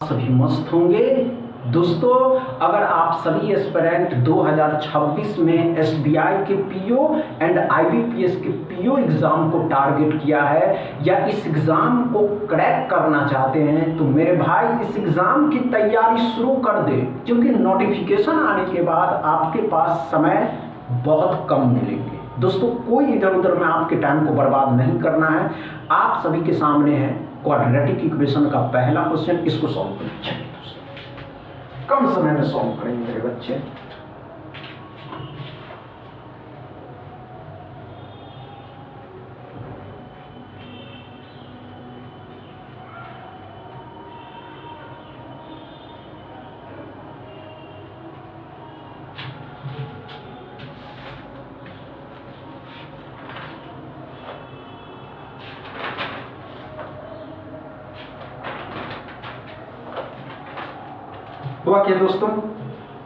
सभी मस्त होंगे दोस्तों। अगर आप सभी एस्पिरेंट 2026 में एसबीआई के पीओ एंड आईबीपीएस के पीओ एग्जाम को टारगेट किया है या इस एग्जाम को क्रैक करना चाहते हैं तो मेरे भाई इस एग्जाम की तैयारी शुरू कर दे, क्योंकि नोटिफिकेशन आने के बाद आपके पास समय बहुत कम मिलेंगे। दोस्तों कोई इधर उधर में आपके टाइम को बर्बाद नहीं करना है। आप सभी के सामने है क्वाड्रेटिक इक्वेशन का पहला क्वेश्चन, इसको सॉल्व करें। कम समय में सॉल्व करेंगे मेरे बच्चे। हुआ क्या दोस्तों,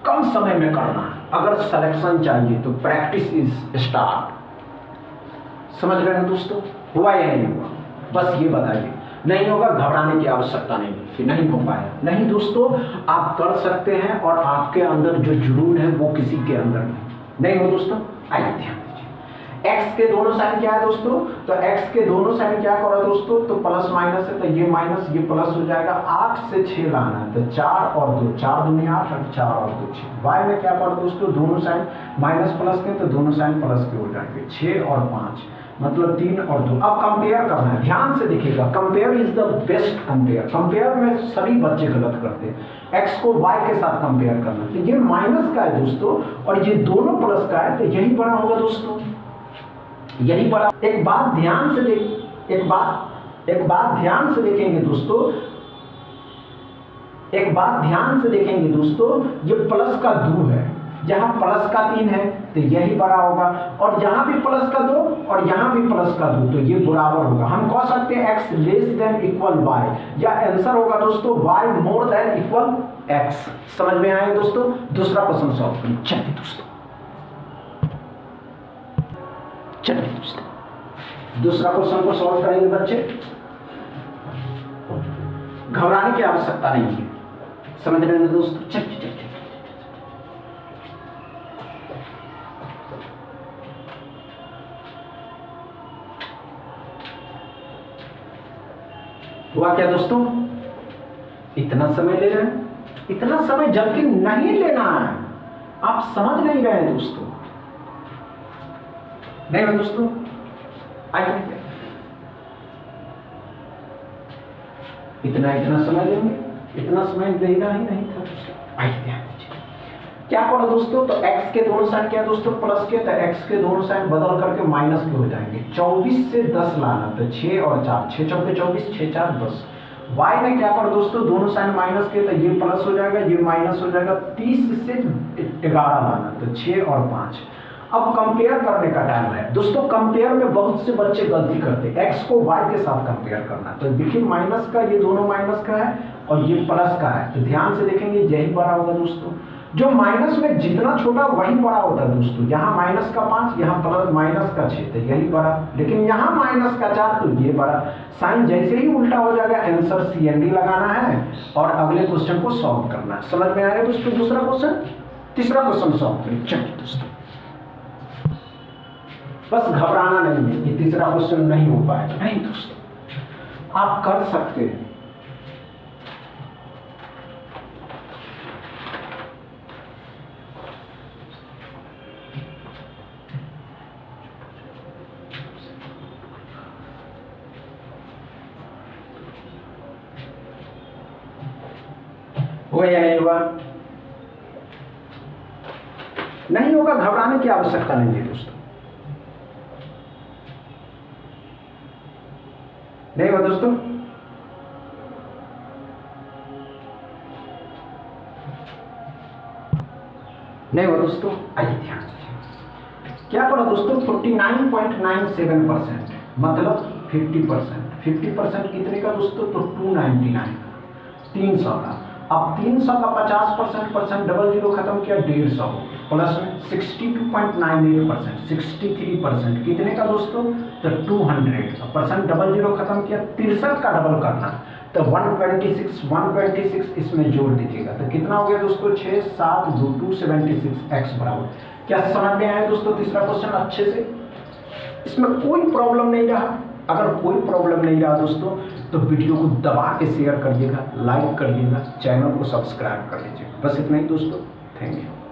कम समय में करना है। अगर सिलेक्शन चाहिए तो प्रैक्टिस इज स्टार्ट। समझ रहे हैं दोस्तों, हुआ या नहीं हुआ, बस ये बताइए। नहीं होगा घबराने की आवश्यकता नहीं कि नहीं हो पाया। नहीं दोस्तों, आप कर सकते हैं और आपके अंदर जो जुनून है वो किसी के अंदर नहीं हो दोस्तों। आइए ध्यान दीजिए, x के दोनों साइन क्या है दोस्तों, तो x के दोनों साइन क्या करो दोस्तों, तो प्लस माइनस है तो ये माइनस ये प्लस हो जाएगा। 8 से 6 लाना है तो 4 और 2, 4 दूनी 8 और 4 और 2 6। y में क्या पड़ा दोस्तों, दोनों साइन माइनस प्लस के तो दोनों साइन प्लस के हो जाएंगे। 6 और 5 मतलब 3 और 2। अब कंपेयर करना है, ध्यान से देखिएगा। Compare is the best compare. Compare में सभी बच्चे गलत करते हैं। x को y के साथ कंपेयर करना, तो ये माइनस का है दोस्तों और ये दोनों प्लस का है, तो यही बड़ा होगा दोस्तों, यही बड़ा। एक बात ध्यान से एक बात ध्यान से देखेंगे दोस्तों, एक बात ध्यान से देखेंगे दोस्तों, ये प्लस का 2 है, यहाँ प्लस का 3 है तो यही बड़ा होगा, और यहाँ भी प्लस का 2 और यहाँ भी प्लस का 2 तो ये बराबर होगा। हम कह सकते हैं x less than equal y, या आंसर होगा दोस्तों y more than equal x। समझ में आया दोस्तों। दूसरा क्वेश्चन सॉल्व करें। चलिए दोस्तों, दूसरा क्वेश्चन को सॉल्व करेंगे बच्चे। घबराने की आवश्यकता नहीं है, समझ रहे हैं दोस्तों। चलिए हुआ क्या दोस्तों, इतना समय ले रहे हैं, इतना समय जबकि नहीं लेना है। आप समझ नहीं रहे हैं दोस्तों, नहीं है दोस्तों। आइए इतना समय लेंगे, इतना समय देगा ही नहीं था दोस्तों। आइए ध्यान दीजिए क्या पढ़ा दोस्तों, तो x के दोनों साइन क्या दोस्तों, प्लस के, तो x के दोनों साइन बदल करके माइनस के हो जाएंगे। 24 से 10 लाना, तो 6 और 4, 6 चौके 24, 6 4 10। y में क्या पढ़ा दोस्तों, दोनों साइन माइनस के, तो ये प्लस हो जाएगा ये माइनस हो जाएगा। 30 से 11 लाना, तो 6 और 5। अब कंपेयर करने का टाइम है दोस्तों। कंपेयर में बहुत से बच्चे गलती करते हैं, x को y के साथ कंपेयर करना। तो देखिए माइनस का, ये दोनों माइनस का है और ये प्लस का है, तो ध्यान से देखेंगे यही बड़ा होगा दोस्तों। जो माइनस में जितना छोटा वही बड़ा होता है दोस्तों। यहाँ माइनस का 5, यहाँ प्लस माइनस का 6, तो यही बड़ा। लेकिन यहाँ माइनस का 4 तो ये बड़ा। साइन जैसे ही उल्टा हो जाएगा, आंसर CND लगाना है और अगले क्वेश्चन को सॉल्व करना है। समझ में आएगा दोस्तों। दूसरा क्वेश्चन, तीसरा क्वेश्चन सॉल्व करें। चलिए दोस्तों, बस घबराना नहीं है, ये तीसरा क्वेश्चन नहीं हो पाएगा। नहीं दोस्तों, आप कर सकते हैं। हुआ या नहीं हुआ, नहीं होगा घबराने की आवश्यकता नहीं है दोस्तों। नहीं हुआ दोस्तों, नहीं हुआ दोस्तों। आइए ध्यान दीजिए क्या पढ़ा दोस्तों, 49.97% मतलब 50%। 50% कितने का दोस्तों, तो 299 का, 300 का। अब 300 का 50% डबल जीरो खत्म किया, 150 प्लस में 62.98%, 63% कितने का दोस्तों, तो 200 परसेंट डबल जीरो खत्म किया, 63 का डबल करना, तो 126 इसमें जोड़ दीजिएगा तो कितना हो गया दोस्तों 6 7 2 276 x बराबर। क्या समझ में आया दोस्तों तीसरा क्वेश्चन अच्छे से? इसमें कोई प्रॉब्लम नहीं रहा। अगर कोई प्रॉब्लम नहीं रहा दोस्तों तो वीडियो को दबा के शेयर करिएगा, लाइक करिएगा, चैनल को सब्सक्राइब कर लीजिएगा। बस इतना ही दोस्तों, थैंक यू।